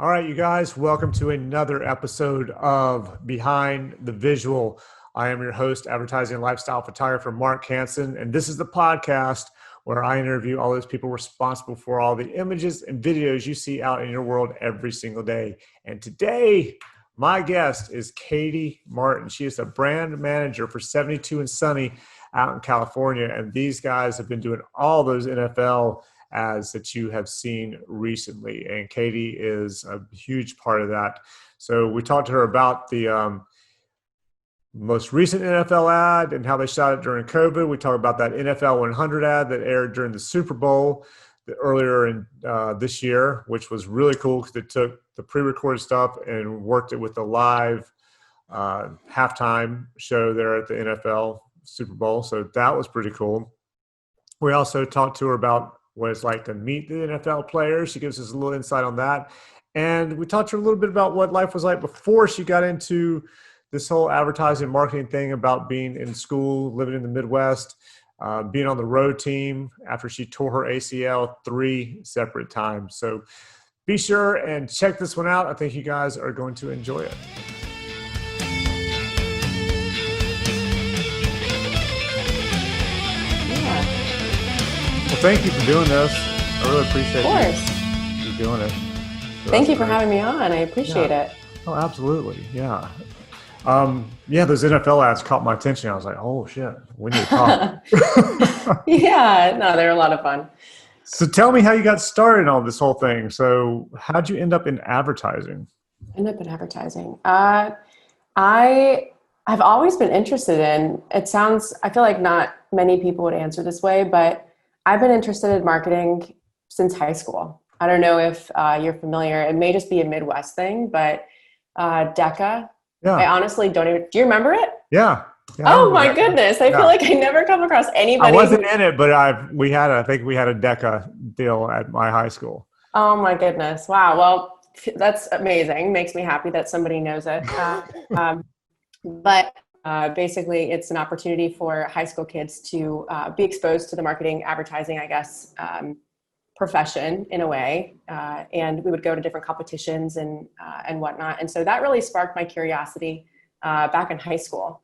All right, you guys, welcome to another episode of Behind the Visual. I am your host, advertising and lifestyle photographer Mark Hansen, and this is the podcast where I interview all those people responsible for all the images and videos you see out in your world every single day. And today, my guest is Katie Martin. She is a brand manager for 72 and Sunny out in California, and these guys have been doing all those NFL ads that you have seen recently. And Katie is a huge part of that. So we talked to her about the most recent NFL ad and how they shot it during COVID. We talked about that NFL 100 ad that aired during the Super Bowl earlier in this year, which was really cool because it took the pre-recorded stuff and worked it with the live halftime show there at the NFL Super Bowl. So that was pretty cool. We also talked to her about what it's like to meet the NFL players. She gives us a little insight on that. And we talked to her a little bit about what life was like before she got into this whole advertising marketing thing, about being in school, living in the Midwest, being on the road team after she tore her ACL 3 separate times. So be sure and check this one out. I think you guys are going to enjoy it. Well, thank you for doing this. I really appreciate you doing it. So thank you for having me on. I appreciate it. Oh, absolutely. Yeah. Those NFL ads caught my attention. I was like, oh shit, we need to talk. Yeah, no, they're a lot of fun. So tell me how you got started on this whole thing. So how'd you end up in advertising? I've always been interested in, I feel like not many people would answer this way, but I've been interested in marketing since high school. I don't know if you're familiar. It may just be a Midwest thing, but DECA. Yeah. I honestly don't even, do you remember it? Yeah. Oh my goodness. I feel like I never come across anybody. I wasn't in it, but I think we had a DECA deal at my high school. Oh my goodness. Wow. Well, that's amazing. Makes me happy that somebody knows it. But basically, it's an opportunity for high school kids to be exposed to the marketing, advertising, I guess, profession in a way. And we would go to different competitions and whatnot. And so that really sparked my curiosity back in high school,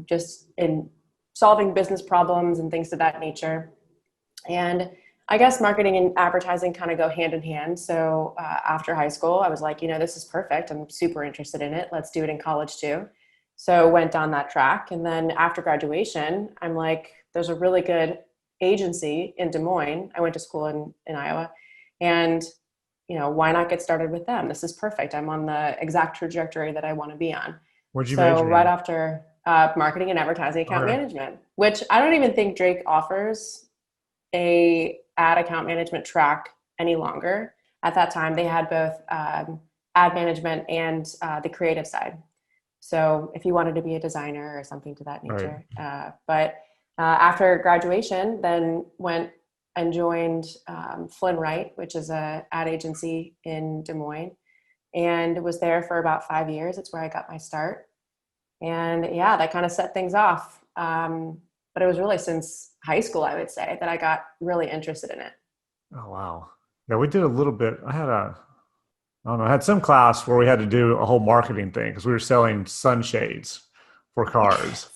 just in solving business problems and things of that nature. And I guess marketing and advertising kind of go hand in hand. So after high school, I was like, this is perfect. I'm super interested in it. Let's do it in college too. So went down that track. And then after graduation, I'm like, there's a really good agency in Des Moines. I went to school in Iowa, and why not get started with them? This is perfect. I'm on the exact trajectory that I want to be on. What'd you major in? Right after marketing and advertising account management, which I don't even think Drake offers a ad account management track any longer. At that time, they had both ad management and the creative side. So if you wanted to be a designer or something to that nature. Right. But after graduation, then went and joined Flynn Wright, which is an ad agency in Des Moines, and was there for about 5 years. It's where I got my start. And yeah, that kind of set things off. But it was really since high school, I would say, that I got really interested in it. Oh, wow. Yeah, we did a little bit. I had some class where we had to do a whole marketing thing because we were selling sunshades for cars.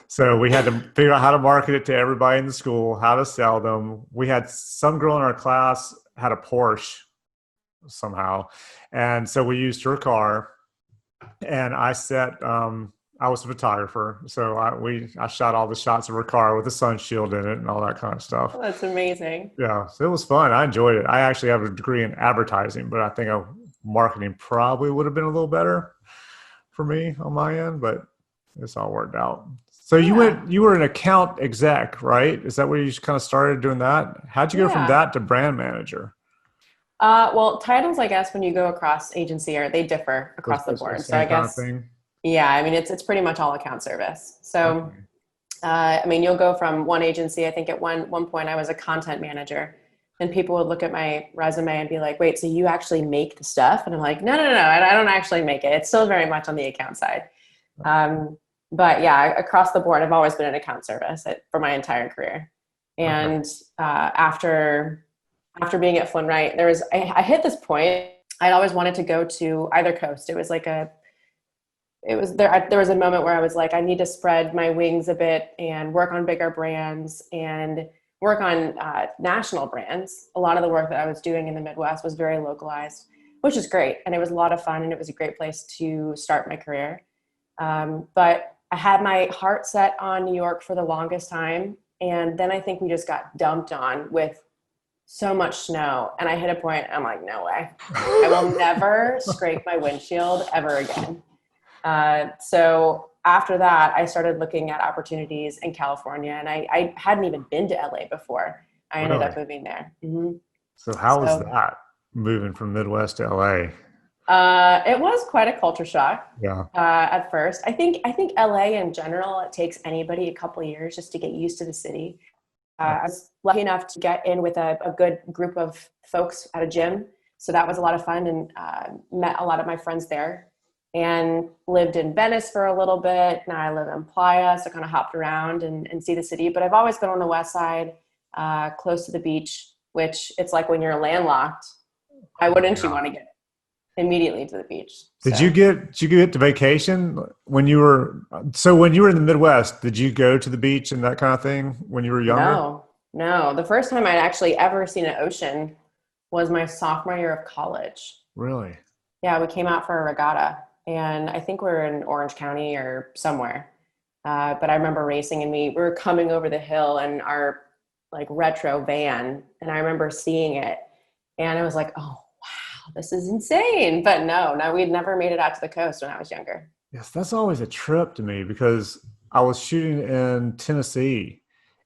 So we had to figure out how to market it to everybody in the school, how to sell them. We had some girl in our class had a Porsche somehow. And so we used her car, and I was a photographer. So I shot all the shots of her car with a sun shield in it and all that kind of stuff. Oh, that's amazing. Yeah. So it was fun. I enjoyed it. I actually have a degree in advertising, but I think marketing probably would have been a little better for me on my end, but it's all worked out. So you were an account exec, right? Is that where you kind of started doing that? How'd you go from that to brand manager? Well, titles, I guess, when you go across agency, they differ across the board. So I guess, it's pretty much all account service. So, you'll go from one agency. I think at one point I was a content manager, and people would look at my resume and be like, wait, so you actually make the stuff? And I'm like, no, I don't actually make it. It's still very much on the account side. But yeah, across the board, I've always been an account service for my entire career. And after being at Flynn Wright, I hit this point I'd always wanted to go to either coast. There was a moment where I was like, I need to spread my wings a bit and work on bigger brands and work on national brands. A lot of the work that I was doing in the Midwest was very localized, which is great. And it was a lot of fun, and it was a great place to start my career. But I had my heart set on New York for the longest time. And then I think we just got dumped on with so much snow. And I hit a point, I'm like, no way. I will never scrape my windshield ever again. So after that, I started looking at opportunities in California, and I hadn't even been to LA before. I ended up moving there. Mm-hmm. So how was that, moving from Midwest to LA? It was quite a culture shock. Yeah. At first, I think LA in general, it takes anybody a couple of years just to get used to the city. I was lucky enough to get in with a good group of folks at a gym. So that was a lot of fun, and met a lot of my friends there, and lived in Venice for a little bit. Now I live in Playa, so kind of hopped around and see the city. But I've always been on the west side, close to the beach, which it's like when you're landlocked, why wouldn't you want to get immediately to the beach? Did you get to vacation when you were in the Midwest? Did you go to the beach and that kind of thing when you were younger? No. The first time I'd actually ever seen an ocean was my sophomore year of college. Really? Yeah, we came out for a regatta, and I think we were in Orange County or somewhere. But I remember racing, and we were coming over the hill in our like retro van, and I remember seeing it, and I was like, oh, wow, this is insane. But no, we'd never made it out to the coast when I was younger. Yes, that's always a trip to me, because I was shooting in Tennessee,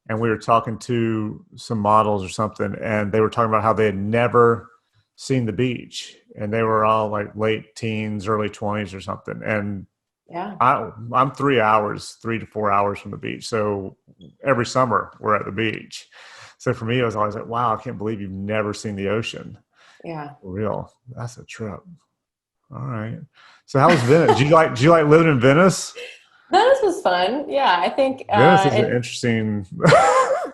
and we were talking to some models or something, and they were talking about how they had never seen the beach, and they were all like late teens, early 20s or something. And yeah, I'm 3 to 4 hours from the beach. So every summer we're at the beach. So for me, it was always like, wow, I can't believe you've never seen the ocean. yeah. For real. That's a trip. All right. So how was Venice? Did you like living in Venice? Venice was fun. Yeah, I think Venice is an interesting.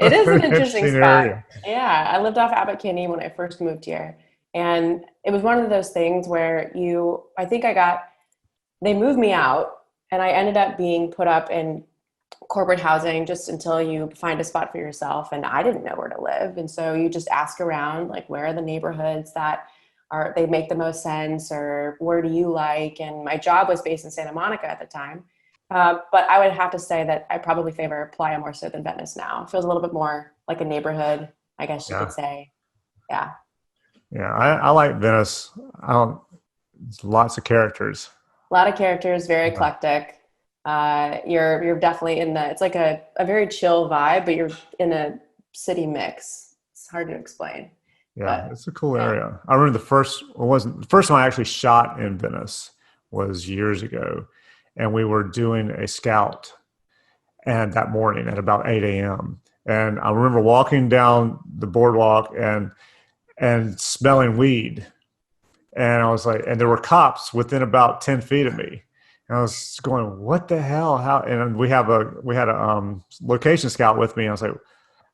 It is an interesting spot. Area. Yeah, I lived off Abbot Kinney when I first moved here, and it was one of those things where they moved me out, and I ended up being put up in corporate housing just until you find a spot for yourself. And I didn't know where to live, and so you just ask around, like, where are the neighborhoods that they make the most sense, or where do you like? And my job was based in Santa Monica at the time. But I would have to say that I probably favor Playa more so than Venice now. It feels a little bit more like a neighborhood, I guess you could say. Yeah. Yeah, I like Venice. Lots of characters. A lot of characters, very eclectic. You're definitely it's like a very chill vibe, but you're in a city mix. It's hard to explain. Yeah, it's a cool area. I remember the first time I actually shot in Venice was years ago. And we were doing a scout, and that morning at about 8 a.m. And I remember walking down the boardwalk and smelling weed. And I was like, and there were cops within about 10 feet of me. And I was going, what the hell? How? And we had a location scout with me. And I was like,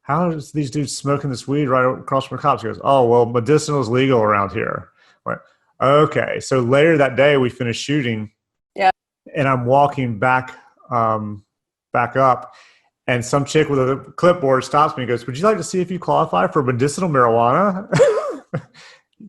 how is these dudes smoking this weed right across from the cops? He goes, oh, well, medicinal is legal around here. I went, okay. So later that day, we finished shooting. Yeah. And I'm walking back up, and some chick with a clipboard stops me and goes, would you like to see if you qualify for medicinal marijuana?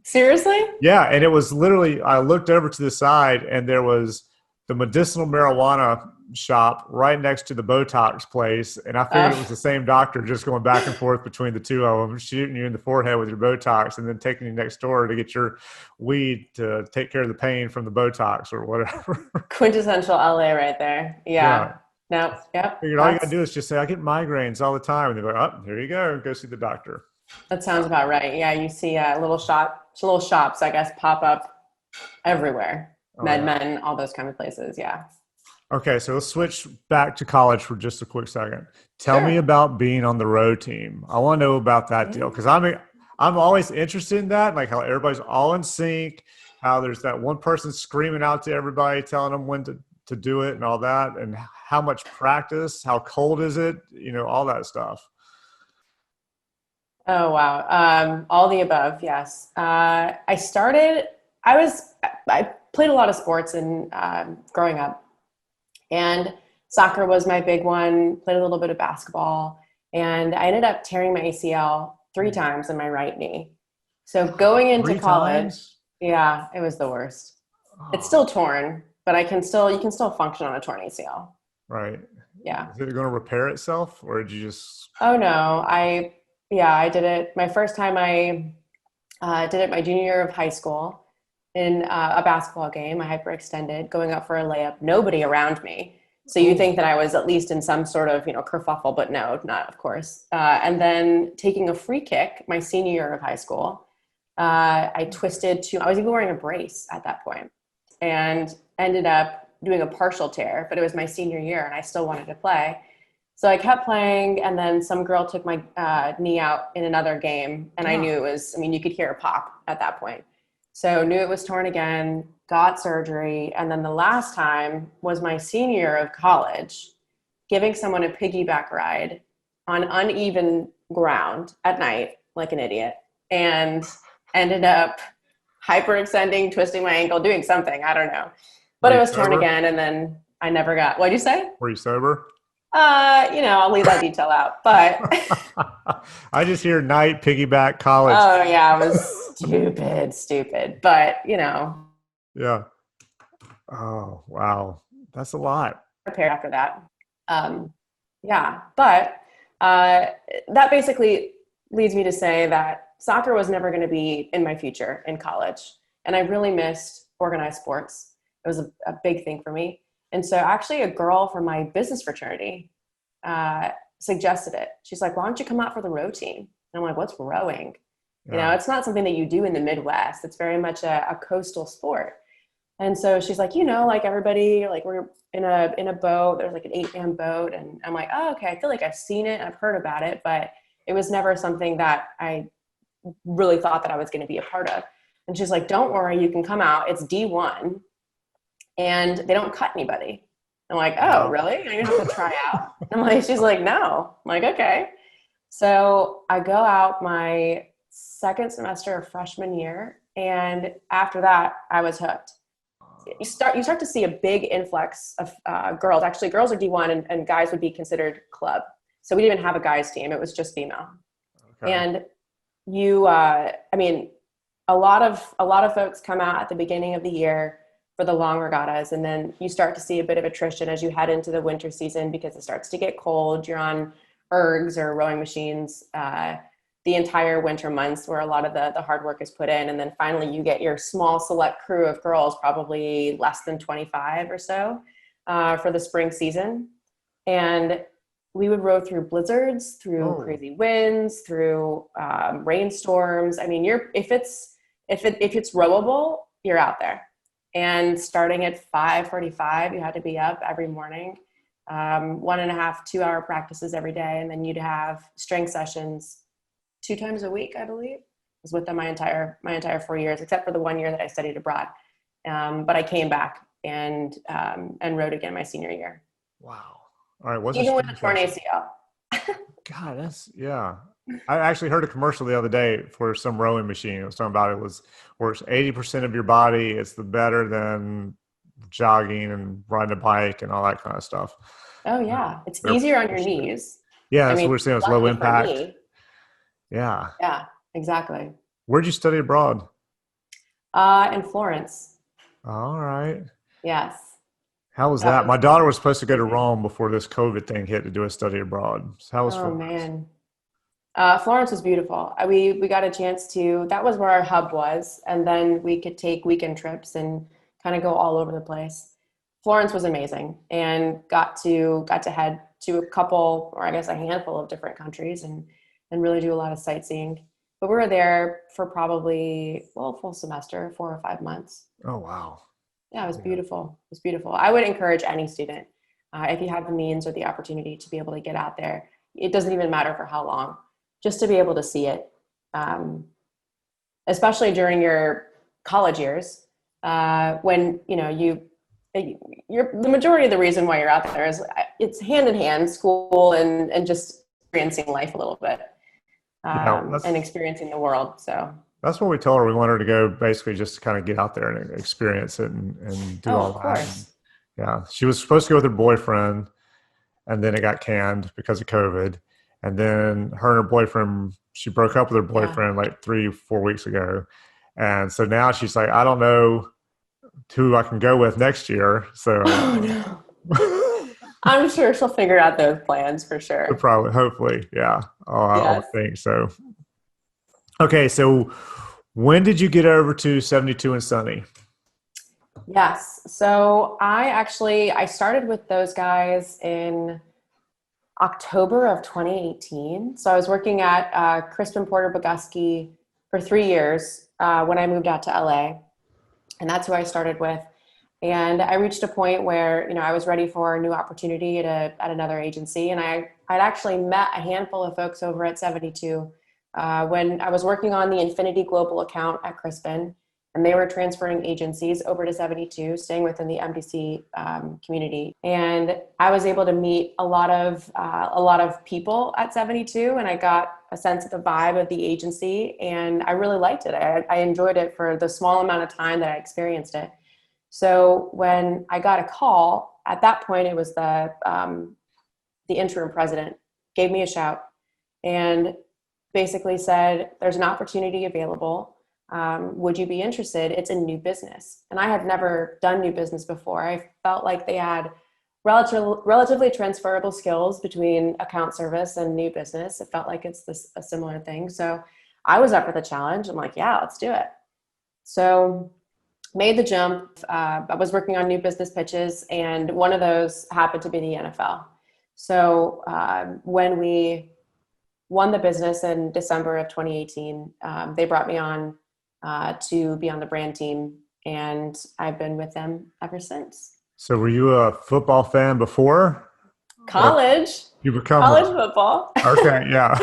Seriously? Yeah. And it was literally, I looked over to the side, and there was the medicinal marijuana shop right next to the Botox place. And I figured it was the same doctor just going back and forth between the two of them, shooting you in the forehead with your Botox and then taking you next door to get your weed to take care of the pain from the Botox or whatever. Quintessential LA right there. Yeah. No. Yep. Figured all you gotta do is just say, I get migraines all the time. And they're like, oh, here you go see the doctor. That sounds about right. Yeah. You see little shops, I guess, pop up everywhere. MedMen, all those kind of places. Yeah. Okay, so let's switch back to college for just a quick second. Tell me about being on the row team. I want to know about that deal, because I'm always interested in that, like how everybody's all in sync, how there's that one person screaming out to everybody, telling them when to do it and all that, and how much practice, how cold is it, all that stuff. Oh, wow. All the above, yes. I I played a lot of sports and growing up, and soccer was my big one. Played a little bit of basketball, and I ended up tearing my ACL 3 times in my right knee. So going into college, yeah, it was the worst. It's still torn, but you can still function on a torn ACL. Right. Yeah. Is it going to repair itself, or did you just? Oh no, I did it. My first time I did it my junior year of high school in a basketball game. I hyperextended, going up for a layup. Nobody around me. So you think that I was at least in some sort of, kerfuffle, but no, not of course. And then taking a free kick my senior year of high school, I was even wearing a brace at that point, and ended up doing a partial tear, but it was my senior year and I still wanted to play. So I kept playing, and then some girl took my knee out in another game, and I knew it was, you could hear a pop at that point. So knew it was torn again, got surgery, and then the last time was my senior year of college, giving someone a piggyback ride on uneven ground at night, like an idiot, and ended up hyperextending, twisting my ankle, doing something, I don't know. But it was torn again, and then I never got, what'd you say? Were you sober? I'll leave that detail out, but I just hear night, piggyback, college. Oh yeah, it was stupid, but Yeah. Oh, wow. That's a lot. Prepared after that. Yeah, but that basically leads me to say that soccer was never going to be in my future in college. And I really missed organized sports. It was a big thing for me. And so actually a girl from my business fraternity suggested it. She's like, why don't you come out for the row team? And I'm like, what's rowing? Yeah. It's not something that you do in the Midwest. It's very much a coastal sport. And so she's like, like everybody, like we're in a boat, there's like an 8-man boat. And I'm like, oh, okay. I feel like I've seen it and I've heard about it, but it was never something that I really thought that I was going to be a part of. And she's like, don't worry, you can come out. It's D1 and they don't cut anybody. I'm like, oh, really? I don't have to try out. I'm like, she's like, no. I'm like, okay. So I go out my second semester of freshman year. And after that, I was hooked. You start to see a big influx of girls. Actually, girls are D1 and guys would be considered club. So we didn't even have a guys team. It was just female. Okay. And a lot of folks come out at the beginning of the year for the long regattas. And then you start to see a bit of attrition as you head into the winter season because it starts to get cold. You're on ergs or rowing machines the entire winter months where a lot of the hard work is put in. And then finally you get your small select crew of girls, probably less than 25 or so for the spring season. And we would row through blizzards, through crazy winds, through rainstorms. If it's rowable, you're out there. And starting at 5:45, you had to be up every morning, 1.5, 2 hour practices every day. And then you'd have strength sessions 2 times a week, I believe. I was with them my entire 4 years, except for the 1 year that I studied abroad. But I came back and rowed again my senior year. Wow. All right. Even with a torn ACL. God, yeah. I actually heard a commercial the other day for some rowing machine. It was talking about where it's 80% of your body. It's the better than jogging and riding a bike and all that kind of stuff. Oh yeah. It's easier on your knees. Yeah. That's what we're saying. It's low impact. Yeah. Yeah, exactly. Where'd you study abroad? In Florence. All right. Yes. How was that? My daughter was supposed to go to Rome before this COVID thing hit to do a study abroad. So how was Florence? Man. Florence was beautiful. We got a chance that was where our hub was. And then we could take weekend trips and kind of go all over the place. Florence was amazing and got to head to a couple, or I guess a handful of different countries and really do a lot of sightseeing. But we were there for probably, a full semester, 4 or 5 months. Oh, wow. Yeah, it was beautiful. It was beautiful. I would encourage any student, if you have the means or the opportunity to be able to get out there, it doesn't even matter for how long, just to be able to see it, especially during your college years, when, the majority of the reason why you're out there is it's hand in hand, school and just experiencing life a little bit. And experiencing the world. So That's what we told her. We wanted her to go basically just to kind of get out there and experience it and do Oh, all of that. And course. yeah, she was supposed to go with her boyfriend, and then it got canned because of COVID. And then her and her boyfriend, she broke up with her Yeah. boyfriend like 3, 4 weeks ago. And so now she's like, I don't know who I can go with next year. Oh So no. I'm sure she'll figure out those plans for But sure. probably, hopefully, yeah. Oh, I would Yes. think so. Okay, so when did you get over to 72 and Sunny? Yes. So I started with those guys in October of 2018. So I was working at Crispin Porter Bogusky for 3 years when I moved out to LA, and that's who I started with. And I reached a point where I was ready for a new opportunity at another agency, and I'd actually met a handful of folks over at 72 when I was working on the Infinity Global account at Crispin, and they were transferring agencies over to 72, staying within the MDC community. And I was able to meet a lot of people at 72, and I got a sense of the vibe of the agency, and I really liked it. I enjoyed it for the small amount of time that I experienced it. So when I got a call, at that point, it was the interim president gave me a shout and basically said, "There's an opportunity available. Would you be interested? It's a new business." And I had never done new business before. I felt like they had relatively transferable skills between account service and new business. It felt like a similar thing. So I was up for the challenge. I'm like, yeah, let's do it. So made the jump. I was working on new business pitches, and one of those happened to be the NFL. So when we won the business in December of 2018, they brought me on to be on the brand team, and I've been with them ever since. So were you a football fan before? Or College, you become college one? football. Okay, yeah.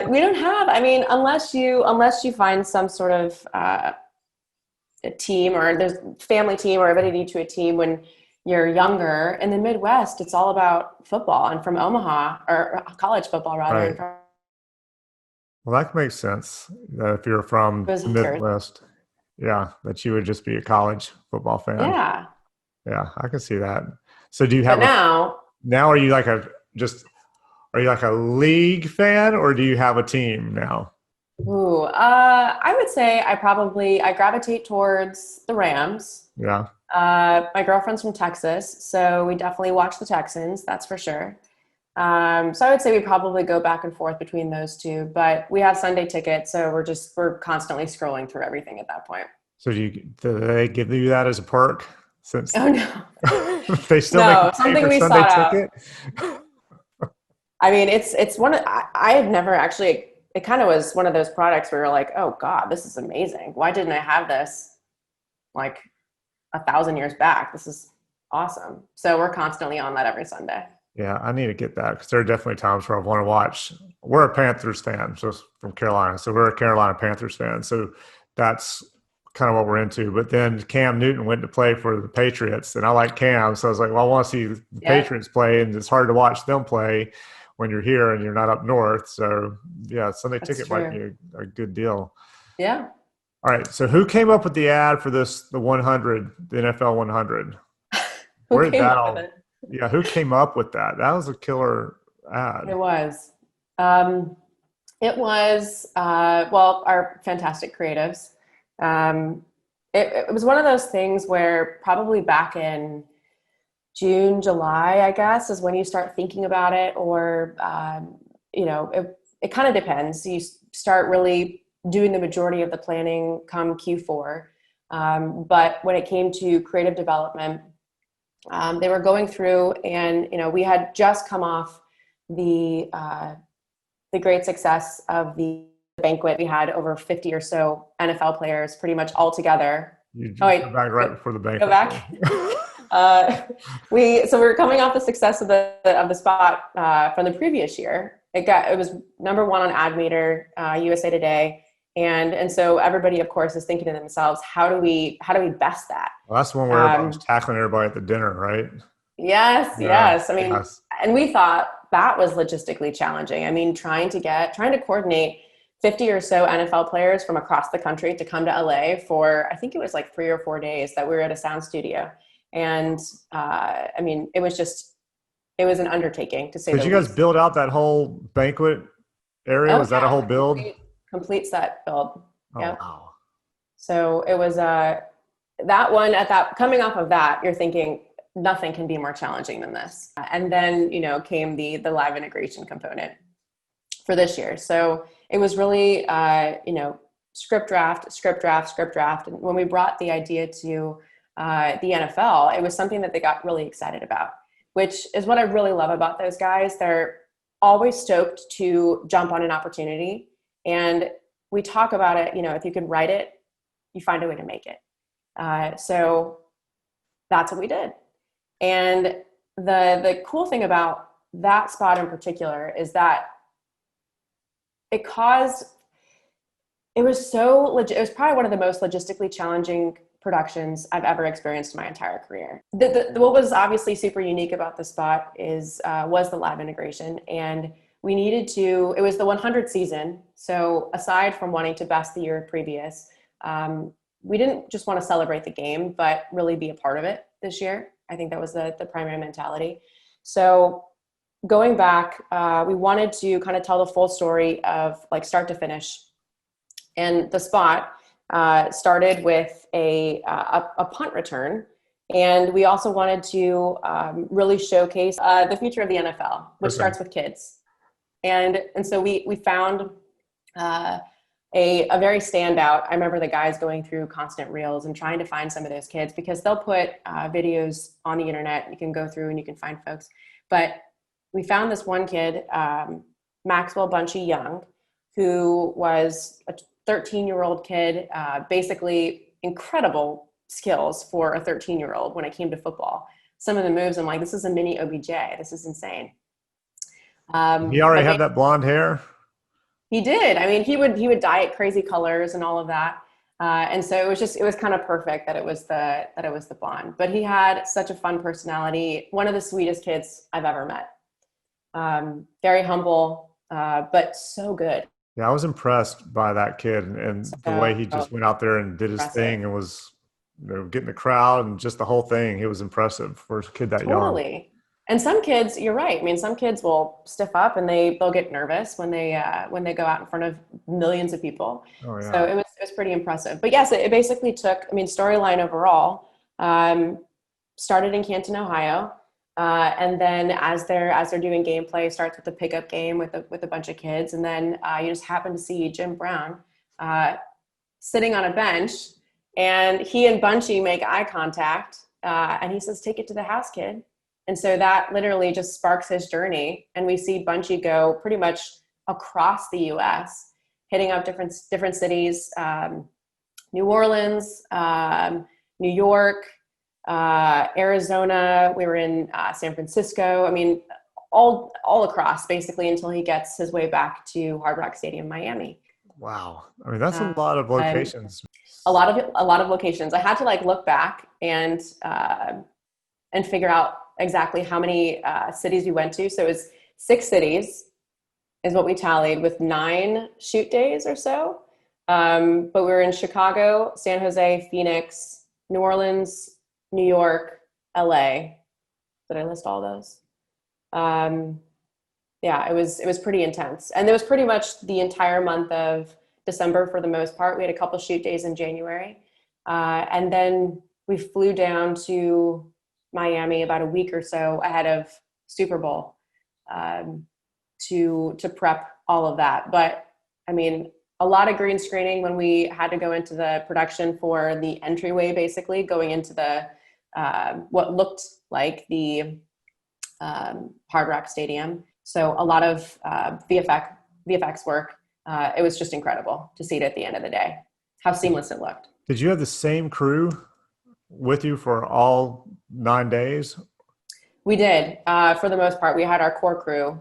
We don't have. I mean, unless you find some sort of a team, or there's family team or affinity to a team when you're younger. In the Midwest, it's all about football, and from Omaha, or college football rather, and Right. from Well, that makes sense. If you're from the visitors. Midwest, yeah, that you would just be a college football fan. Yeah. Yeah, I can see that. So do you But have a now, now are you like a just are you like a league fan or do you have a team now? I would say I gravitate towards the Rams. Yeah. My girlfriend's from Texas, so we definitely watch the Texans, that's for sure. So I would say we probably go back and forth between those two, but we have Sunday tickets, so we're constantly scrolling through everything at that point. So do they give you that as a perk since Oh no, they still make you no, pay something for we Sunday sought out. ticket? I mean, it's one of I had never actually. It kind of was one of those products where you're like, oh God, this is amazing. Why didn't I have this like 1,000 years back? This is awesome. So we're constantly on that every Sunday. Yeah, I need to get that because there are definitely times where I want to watch. We're a Panthers fan, so from Carolina, so we're a Carolina Panthers fan. So that's kind of what we're into. But then Cam Newton went to play for the Patriots, and I like Cam, so I was like, well, I want to see the Yep, Patriots play, and it's hard to watch them play when you're here and you're not up north. So yeah, Sunday that's ticket might true. be a good deal. Yeah. All right, so who came up with the ad for the 100, the NFL 100? Who Where did came that up with all? it? Yeah, who came up with that? That was a killer ad. It was. Um, it was, well, our fantastic creatives. Um, it was one of those things where probably back in June, July, I guess, is when you start thinking about it, or, it kind of depends. You start really doing the majority of the planning come Q4. But when it came to creative development, they were going through, and we had just come off the great success of the banquet. We had over 50 or so NFL players, pretty much all together. You Oh just go wait, back right before the go banquet. back. uh, we were coming off the success of the spot from the previous year. It was number one on Ad Meter, USA Today, and so everybody, of course, is thinking to themselves, how do we best that? Well, that's the one where everybody was Um, tackling everybody at the dinner, right? Yes, Yeah. yes. I mean, Yes. and we thought that was logistically challenging. I mean, trying to coordinate 50 or so NFL players from across the country to come to LA for, I think it was like 3 or 4 days that we were at a sound studio. And I mean, it was an undertaking, to say Did the you guys least. build out that whole banquet area? Oh Was that a yeah, whole build? complete set build. Oh, Yeah. wow. So it was that one at that coming off of that, you're thinking nothing can be more challenging than this. And then, came the live integration component for this year. So it was really, script draft, script draft, script draft. And when we brought the idea to the NFL, it was something that they got really excited about, which is what I really love about those guys. They're always stoked to jump on an opportunity. And we talk about it, if you can write it, you find a way to make it. So that's what we did. And the cool thing about that spot in particular is that it was probably one of the most logistically challenging productions I've ever experienced in my entire career. What was obviously super unique about the spot was the live integration. And we needed to, it was the 100th season. So aside from wanting to best the year previous, we didn't just want to celebrate the game, but really be a part of it this year. I think that was the primary mentality. So going back, we wanted to kind of tell the full story of like start to finish. And the spot started with a punt return. And we also wanted to really showcase the future of the NFL, which starts with kids. And so we found a very standout. I remember the guys going through constant reels and trying to find some of those kids, because they'll put videos on the internet. You can go through and you can find folks. But we found this one kid, Maxwell Bunchy Young, who was a 13-year-old kid, basically incredible skills for a 13-year-old when it came to football. Some of the moves, I'm like, this is a mini OBJ. This is insane. He already had that blonde hair? He did. I mean, he would dye it crazy colors and all of that. And so it was kind of perfect that it was the blonde. But he had such a fun personality. One of the sweetest kids I've ever met. Very humble, but so good. Yeah, I was impressed by that kid and the way he just went out there and did his thing and was getting the crowd and just the whole thing. He was impressive for a kid that young. Totally. And some kids, you're right. I mean, some kids will stiff up and they'll get nervous when they go out in front of millions of people. Oh, yeah. So it was pretty impressive. But yes, it basically took, I mean, storyline overall, started in Canton, Ohio. And then as they're doing gameplay, starts with the pickup game with a bunch of kids. And then you just happen to see Jim Brown sitting on a bench, and he and Bunchy make eye contact. And he says, "Take it to the house, kid." And so that literally just sparks his journey. And we see Bunchy go pretty much across the US, hitting up different cities, New Orleans, New York, Arizona. We were in San Francisco. I mean, all across basically until he gets his way back to Hard Rock Stadium, Miami. Wow. I mean, that's a lot of locations. A lot of locations. I had to like look back and figure out exactly how many cities we went to. So it was 6 cities is what we tallied, with 9 shoot days or so. But we were in Chicago, San Jose, Phoenix, New Orleans, New York, LA. Did I list all those? Yeah, it was pretty intense. And it was pretty much the entire month of December for the most part. We had a couple shoot days in January. And then we flew down to Miami about a week or so ahead of Super Bowl to prep all of that. But I mean, a lot of green screening when we had to go into the production for the entryway, basically going into the what looked like the Hard Rock Stadium. So a lot of VFX work. It was just incredible to see it at the end of the day, how seamless it looked. Did you have the same crew with you for all 9 days? We did. For the most part, we had our core crew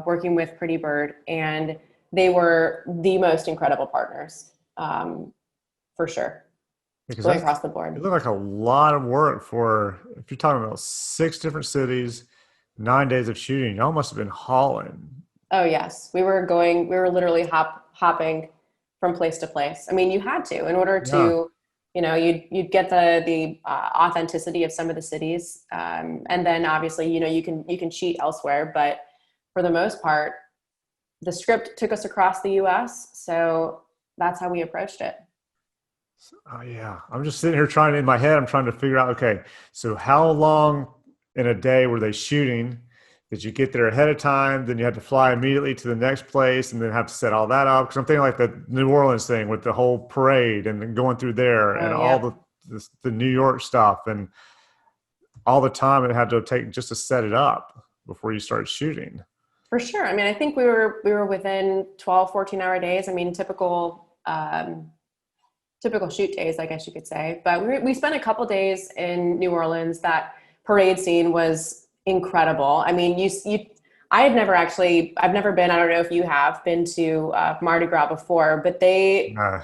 working with Pretty Bird, and they were the most incredible partners, for sure. Because going across the board. It looked like a lot of work for, if you're talking about 6 different cities, 9 days of shooting, y'all must have been hauling. Oh yes, we were literally hop hopping from place to place. I mean, you had to in order Yeah. to, you'd get the authenticity of some of the cities, and then obviously, you can cheat elsewhere, but for the most part, the script took us across the U.S. So that's how we approached it. Yeah, I'm just sitting here in my head, I'm trying to figure out, okay, so how long in a day were they shooting? Did you get there ahead of time? Then you had to fly immediately to the next place and then have to set all that up? Because I'm thinking like the New Orleans thing with the whole parade and then going through there and Oh, all yeah, the New York stuff and all the time it had to take just to set it up before you start shooting. for sure. I mean, I think we were within 12, 14-hour days. I mean, typical shoot days, I guess you could say. But we spent a couple days in New Orleans. That parade scene was incredible. I mean, I've never been, I don't know if you have been to Mardi Gras before, but Uh,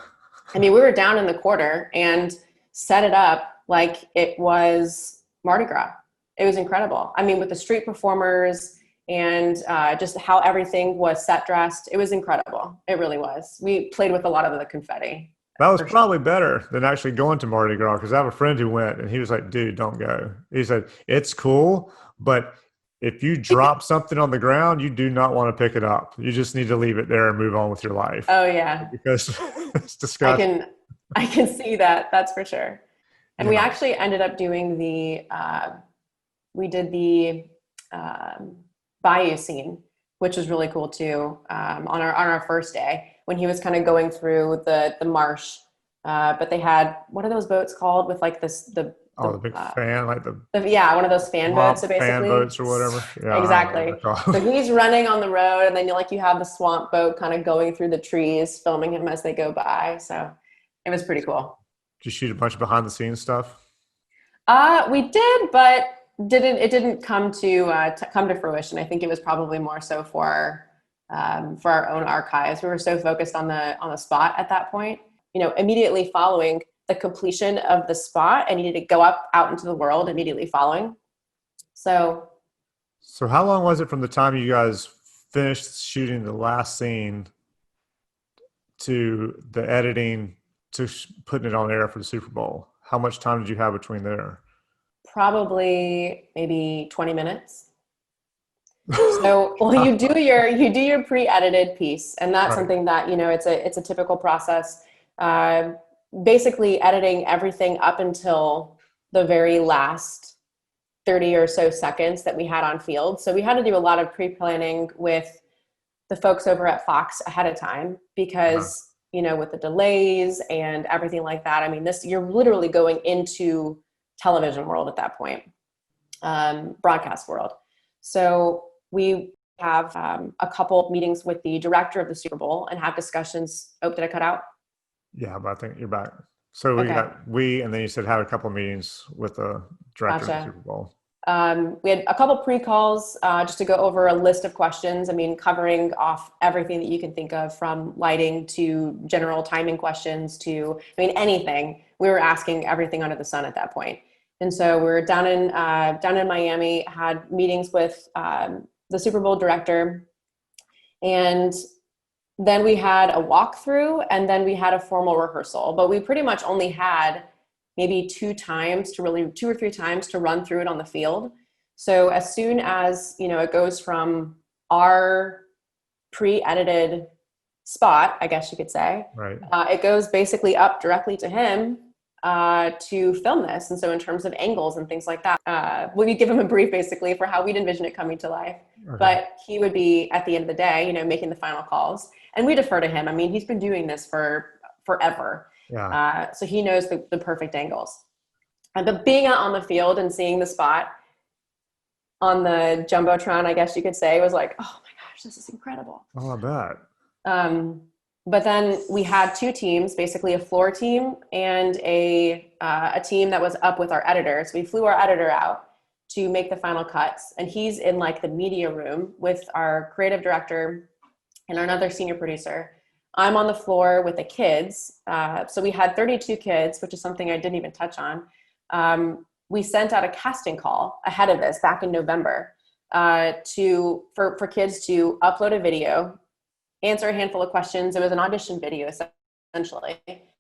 I mean, we were down in the quarter and set it up like it was Mardi Gras. It was incredible. I mean, with the street performers and just how everything was set dressed, it was incredible. It really was. We played with a lot of the confetti. That was For sure. probably better than actually going to Mardi Gras because I have a friend who went and he was like, dude, don't go. He said, it's cool, but if you drop something on the ground, you do not want to pick it up. You just need to leave it there and move on with your life Oh yeah, because it's I disgusting. can I can see that. That's for sure. And we Yeah. actually ended up doing we did the bayou scene, which was really cool too. On our first day when he was kind of going through the marsh, but they had, what are those boats called with like Oh, the big fan, like the yeah, one of those fan boats. So swamp fan basically, boats or whatever. Yeah, I don't know what exactly. they're So called. he's running on the road, and then you have the swamp boat kind of going through the trees, filming him as they go by. So it was pretty cool. Did you shoot a bunch of behind the scenes stuff? We did, but it didn't come to fruition. I think it was probably more so for our own archives. We were so focused on the spot at that point. Immediately following the completion of the spot, I needed to go out into the world immediately following. So So how long was it from the time you guys finished shooting the last scene to the editing to putting it on air for the Super Bowl? How much time did you have between there? probably maybe 20 minutes. So, well, you do your pre-edited piece, and that's Right. something that it's a typical process. Uh, Basically, editing everything up until the very last 30 or so seconds that we had on field. So we had to do a lot of pre-planning with the folks over at Fox ahead of time Uh-huh. because with the delays and everything like that. I mean, you're literally going into television world at that point, broadcast world. So we have a couple meetings with the director of the Super Bowl and have discussions. Oh, did I cut out? Yeah, but I think you're back. So Okay, and then you said had a couple of meetings with the director of the gotcha. Super Bowl. We had a couple pre-calls just to go over a list of questions. I mean, covering off everything that you can think of, from lighting to general timing questions to, I mean, anything. We were asking everything under the sun at that point. And so we were down in Miami, had meetings with the Super Bowl director, and then we had a walkthrough, and then we had a formal rehearsal. But we pretty much only had maybe two or three times to run through it on the field. So as soon as, it goes from our pre-edited spot, I guess you could say, Right. it goes basically up directly to him to film this. And so in terms of angles and things like that, we give him a brief basically for how we'd envision it coming to life. Okay. But he would be at the end of the day, making the final calls. And we defer to him. I mean, he's been doing this for forever. Yeah. So he knows the perfect angles. But being out on the field and seeing the spot on the Jumbotron, I guess you could say, was like, oh my gosh, this is incredible. Oh, I bet. But then we had two teams, basically a floor team and a team that was up with our editor. So we flew our editor out to make the final cuts. And he's in like the media room with our creative director and another senior producer. I'm on the floor with the kids. So we had 32 kids, which is something I didn't even touch on. We sent out a casting call ahead of this back in November for kids to upload a video, answer a handful of questions. It was an audition video, essentially.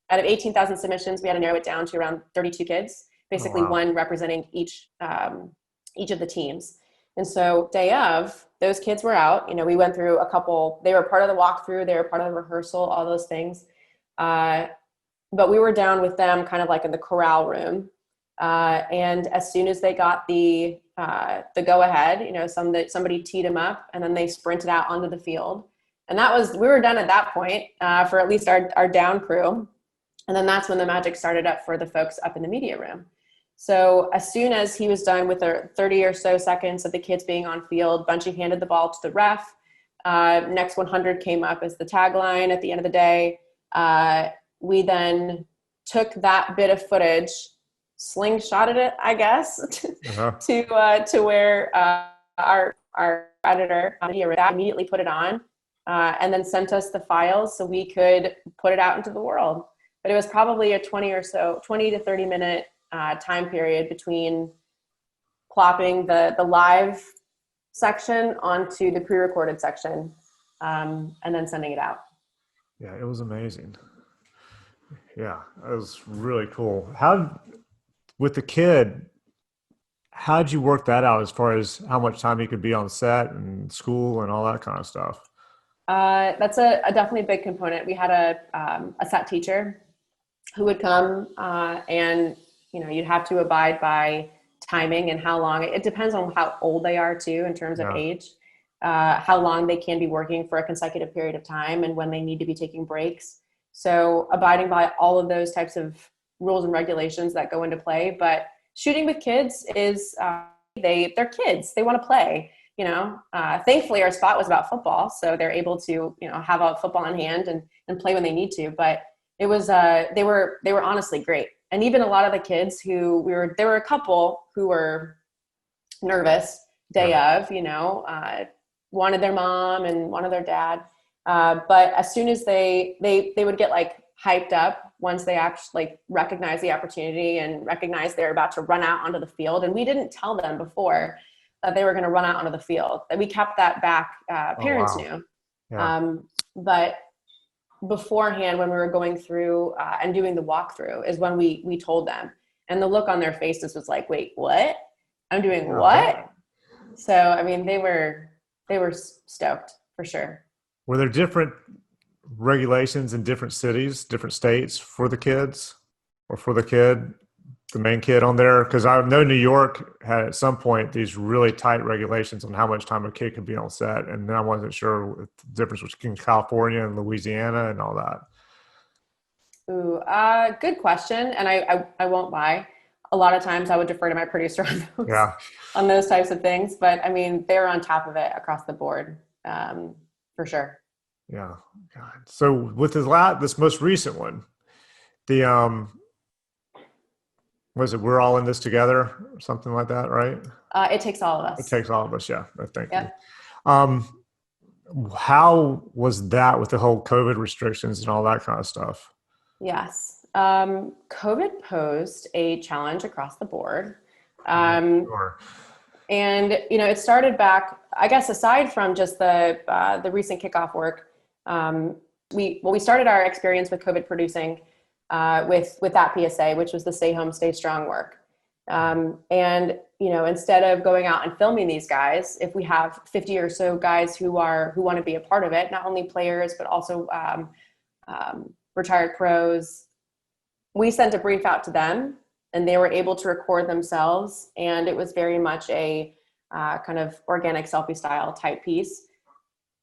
Out of 18,000 submissions, we had to narrow it down to around 32 kids, Oh, basically wow. one representing each of the teams. And so day of, those kids were out. We went through a couple, they were part of the walkthrough, they were part of the rehearsal, all those things. But we were down with them kind of like in the corral room. And as soon as they got the go ahead, somebody teed them up and then they sprinted out onto the field. And we were done at that point for at least our down crew. And then that's when the magic started up for the folks up in the media room. So as soon as he was done with the 30 or so seconds of the kids being on field, Bunchy handed the ball to the ref. Next 100 came up as the tagline at the end of the day. We then took that bit of footage, slingshotted it, I guess, to where our editor immediately put it on and then sent us the files so we could put it out into the world. But it was probably a 20 to 30 minute time period between plopping the live section onto the pre-recorded section and then sending it out. Yeah, it was amazing. Yeah, it was really cool. With the kid, how'd you work that out as far as how much time he could be on set and school and all that kind of stuff? That's a definitely big component. We had a set teacher who would come and you'd have to abide by timing and how long. It depends on how old they are too in terms of age, how long they can be working for a consecutive period of time and when they need to be taking breaks. So abiding by all of those types of rules and regulations that go into play. But shooting with kids is they're kids. They want to play. Thankfully our spot was about football, so they're able to have a football in hand and play when they need to. But it was they were honestly great. And even a lot of the kids there were a couple who were nervous day of, wanted their mom and wanted their dad. But as soon as they would get like hyped up once they actually recognized the opportunity and recognized they're about to run out onto the field. And we didn't tell them before that they were going to run out onto the field. That we kept that back. Parents knew. Yeah. But beforehand, when we were going through and doing the walkthrough is when we told them, and the look on their faces was like, wait, what? I'm doing what? So, I mean, they were stoked for sure. Were there different regulations in different cities, different states for the kids or for the kid, the main kid on there? Because I know New York had at some point these really tight regulations on how much time a kid could be on set. And then I wasn't sure the difference between California and Louisiana and all that. Ooh, good question. And I won't lie. A lot of times I would defer to my producer on those types of things. But I mean, they're on top of it across the board. For sure. Yeah. God. So with this most recent one, was it We're All in This Together or something like that, right? It Takes All of Us. It Takes All of Us, yeah. Thank you. How was that with the whole COVID restrictions and all that kind of stuff? Yes. COVID posed a challenge across the board. Sure. And, it started back, I guess, aside from just the recent kickoff work, we started our experience with COVID producing with that PSA, which was the Stay Home, Stay Strong work. And, instead of going out and filming these guys, if we have 50 or so guys who want to be a part of it, not only players, but also retired pros, we sent a brief out to them and they were able to record themselves. And it was very much a kind of organic selfie style type piece.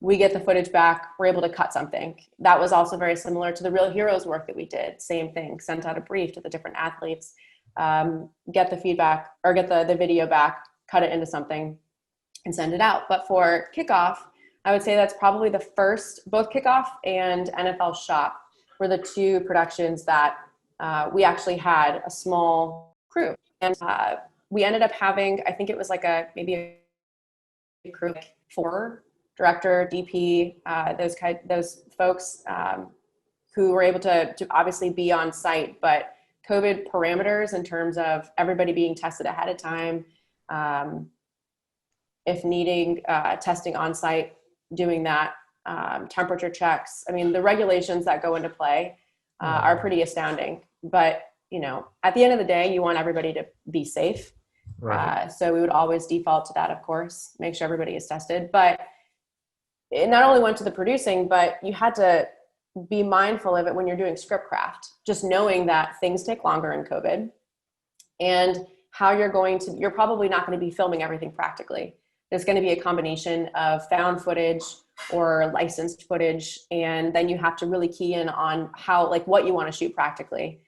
We get the footage back, we're able to cut something. That was also very similar to the Real Heroes work that we did. Same thing, sent out a brief to the different athletes, get the feedback or get the video back, cut it into something and send it out. But for kickoff, I would say that's probably the first, both kickoff and NFL Shop were the two productions that we actually had a small crew. And we ended up having, I think it was like maybe a crew of 4, director, DP, those folks who were able to obviously be on site, but COVID parameters in terms of everybody being tested ahead of time, if needing testing on site, doing that temperature checks. I mean, the regulations that go into play are pretty astounding. But, at the end of the day, you want everybody to be safe. Right. So we would always default to that, of course, make sure everybody is tested. But it not only went to the producing, but you had to be mindful of it when you're doing script craft, just knowing that things take longer in COVID and how you're probably not going to be filming everything practically. There's going to be a combination of found footage or licensed footage. And then you have to really key in on what you want to shoot practically.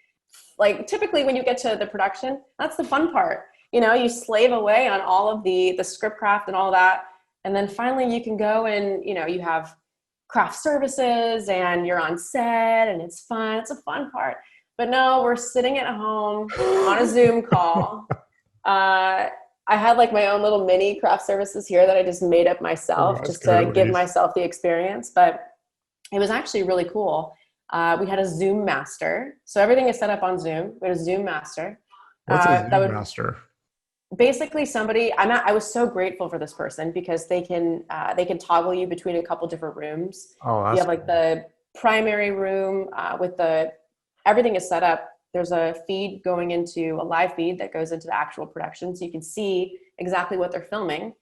Like typically when you get to the production, that's the fun part. You slave away on all of the script craft and all that. And then finally you can go and, you have craft services and you're on set and it's fun. It's a fun part. But no, we're sitting at home on a Zoom call. I had like my own little mini craft services here that I just made up myself just to give myself the experience. But it was actually really cool. We had a Zoom master. So everything is set up on Zoom. We had a Zoom master. What's a Zoom master? Basically somebody, I was so grateful for this person because they can toggle you between a couple different rooms. Oh, that's you have like the primary room with everything is set up. There's a feed going into a live feed that goes into the actual production. So you can see exactly what they're filming.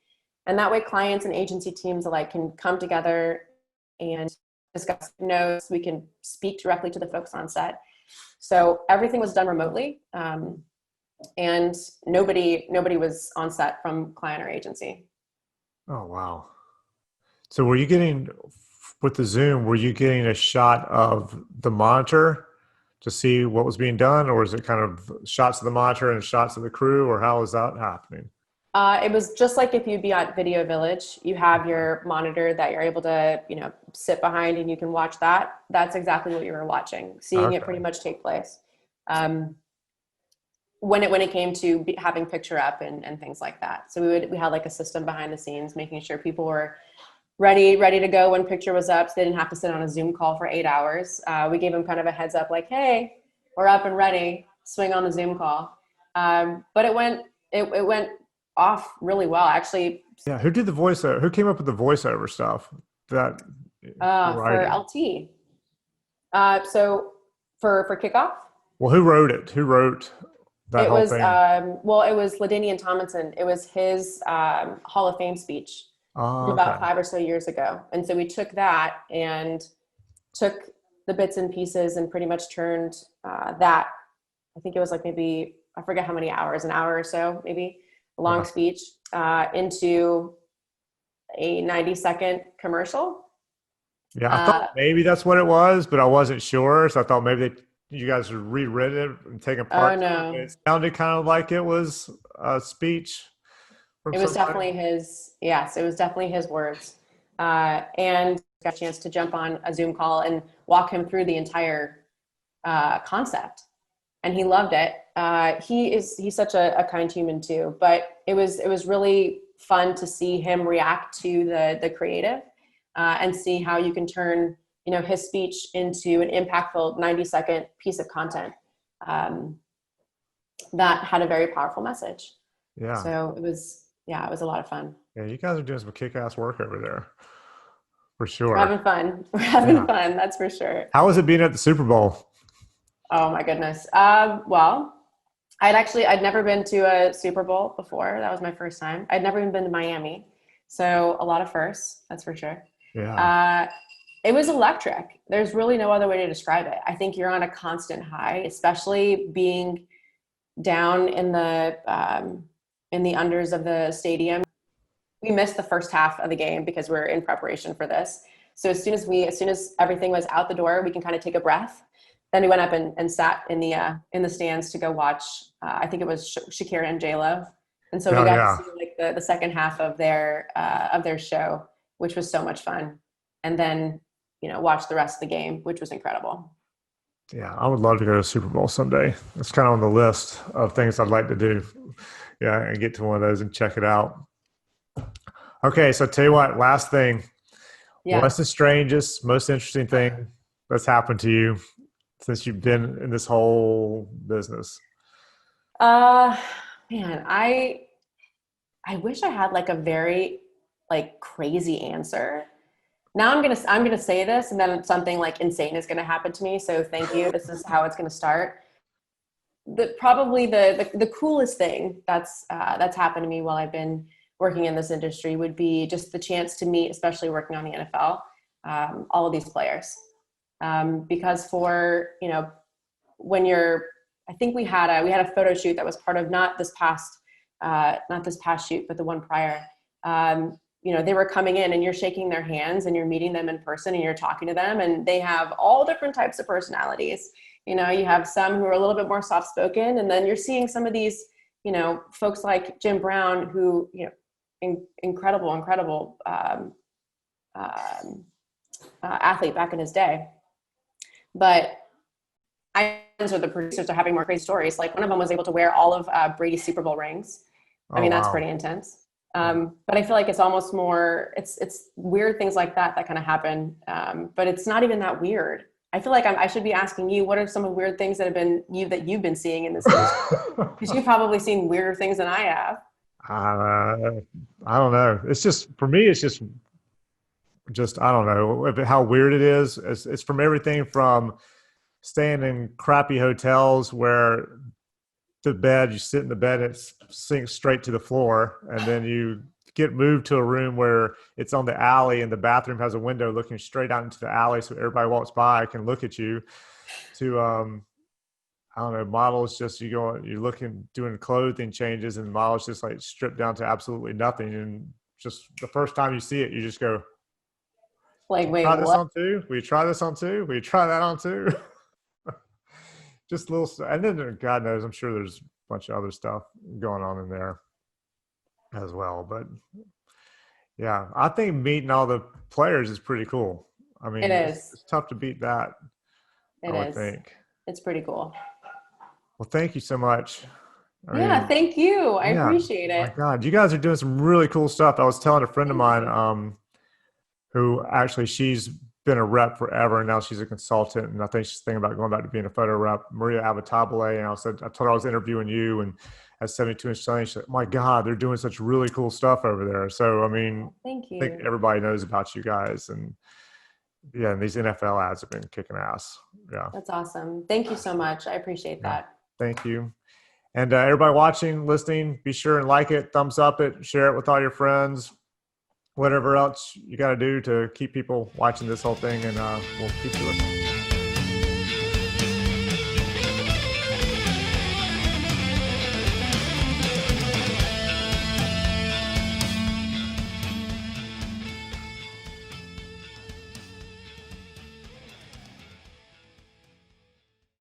And that way clients and agency teams alike can come together and discuss notes. We can speak directly to the folks on set. So everything was done remotely. And nobody was on set from client or agency. Oh, wow. So with the Zoom, were you getting a shot of the monitor to see what was being done? Or is it kind of shots of the monitor and shots of the crew, or how is that happening? It was just like if you'd be at Video Village, you have your monitor that you're able to, sit behind and you can watch that. That's exactly what you were watching, seeing it pretty much take place. When it came to having picture up and things like that. So we had like a system behind the scenes, making sure people were ready to go when picture was up. So they didn't have to sit on a Zoom call for 8 hours. We gave them kind of a heads up like, hey, we're up and ready, swing on the Zoom call. But it went off really well, actually. Yeah. Who did the voiceover? Who came up with the voiceover stuff? For LT. So for kickoff. Well, who wrote it? Who wrote that whole thing? It was LaDainian Tomlinson. It was his Hall of Fame speech about 5 or so years ago. And so we took that and took the bits and pieces and pretty much turned that, I think it was like maybe, I forget how many hours, an hour or so, maybe a long speech into a 90-second commercial. Yeah, I thought maybe that's what it was, but I wasn't sure. So I thought maybe you guys had rewritten it and taken part. Oh, no. It sounded kind of like it was a speech. It was definitely his, yes, it was definitely his words. And got a chance to jump on a Zoom call and walk him through the entire concept. And he loved it. He's such a kind human too, but it was really fun to see him react to the creative and see how you can turn, his speech into an impactful 90-second piece of content that had a very powerful message. Yeah. So it was a lot of fun. Yeah, you guys are doing some kick-ass work over there, for sure. We're having fun. We're having fun. That's for sure. How was it being at the Super Bowl? Oh my goodness. Well, I'd never been to a Super Bowl before. That was my first time. I'd never even been to Miami. So a lot of firsts, that's for sure. Yeah. It was electric. There's really no other way to describe it. I think you're on a constant high, especially being down in the unders of the stadium. We missed the first half of the game because we're in preparation for this. So as soon as everything was out the door, we can kind of take a breath. Then we went up and sat in the stands to go watch. I think it was Shakira and J-Lo, and so we got to see like the second half of their show, which was so much fun. And then watch the rest of the game, which was incredible. Yeah, I would love to go to Super Bowl someday. It's kind of on the list of things I'd like to do. Yeah, and get to one of those and check it out. Okay, so tell you what, last thing. Yeah. What's the strangest, most interesting thing that's happened to you since you've been in this whole business? Man, I wish I had like a very like crazy answer. Now I'm gonna say this, and then something like insane is gonna happen to me. So thank you. This is how it's gonna start. Probably the coolest thing that's happened to me while I've been working in this industry would be just the chance to meet, especially working on the NFL, all of these players. Because for, when I think we had a photo shoot that was part of not this past shoot, but the one prior. They were coming in and you're shaking their hands and you're meeting them in person and you're talking to them, and they have all different types of personalities. You have some who are a little bit more soft spoken, and then you're seeing some of these, folks like Jim Brown, who, incredible athlete back in his day. But the producers are having more crazy stories. Like, one of them was able to wear all of Brady's Super Bowl rings. That's pretty intense. But I feel like it's almost more, it's weird things like that kind of happen. But it's not even that weird. I feel like I should be asking you, what are some of the weird things that you've been seeing in this industry? Because you've probably seen weirder things than I have. I don't know. It's just, for me, it's just I don't know how weird it is. It's from everything from staying in crappy hotels where you sit in the bed and it sinks straight to the floor, and then you get moved to a room where it's on the alley and the bathroom has a window looking straight out into the alley, so everybody walks by can look at you, to I don't know, models, just you're looking, doing clothing changes, and models just like stripped down to absolutely nothing, and just the first time you see it, you just go, like, wait, try this what? on too? Will you try this on too? Will you try that on too? Just little stuff. And then God knows, I'm sure there's a bunch of other stuff going on in there as well. But yeah, I think meeting all the players is pretty cool. I mean, it is. It's tough to beat that. I would think. It's pretty cool. Well, thank you so much. Thank you. I appreciate it. My God, you guys are doing some really cool stuff. I was telling a friend of mine, who actually, she's been a rep forever, and now she's a consultant, and I think she's thinking about going back to being a photo rep, Maria Avatabile. And I told her I was interviewing you, and at 72-inch Sunny, she's like, my God, they're doing such really cool stuff over there. So, I mean, thank you. I think everybody knows about you guys, and and these NFL ads have been kicking ass. Yeah. That's awesome. Thank you so much. I appreciate that. Thank you. And everybody watching, listening, be sure and like it, thumbs up it, share it with all your friends, whatever else you got to do to keep people watching this whole thing, and we'll keep doing it.